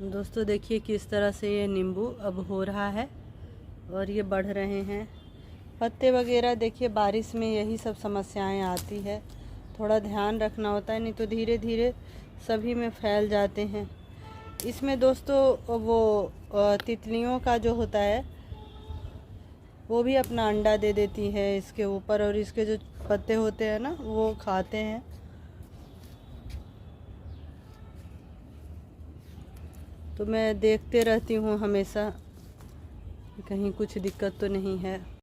दोस्तों देखिए किस तरह से ये नींबू अब हो रहा है और ये बढ़ रहे हैं पत्ते वगैरह। देखिए बारिश में यही सब समस्याएं आती है, थोड़ा ध्यान रखना होता है, नहीं तो धीरे धीरे सभी में फैल जाते हैं। इसमें दोस्तों वो तितलियों का जो होता है वो भी अपना अंडा दे देती है इसके ऊपर, और इसके जो पत्ते होते हैं ना वो खाते हैं। तो मैं देखते रहती हूँ हमेशा, कहीं कुछ दिक्कत तो नहीं है।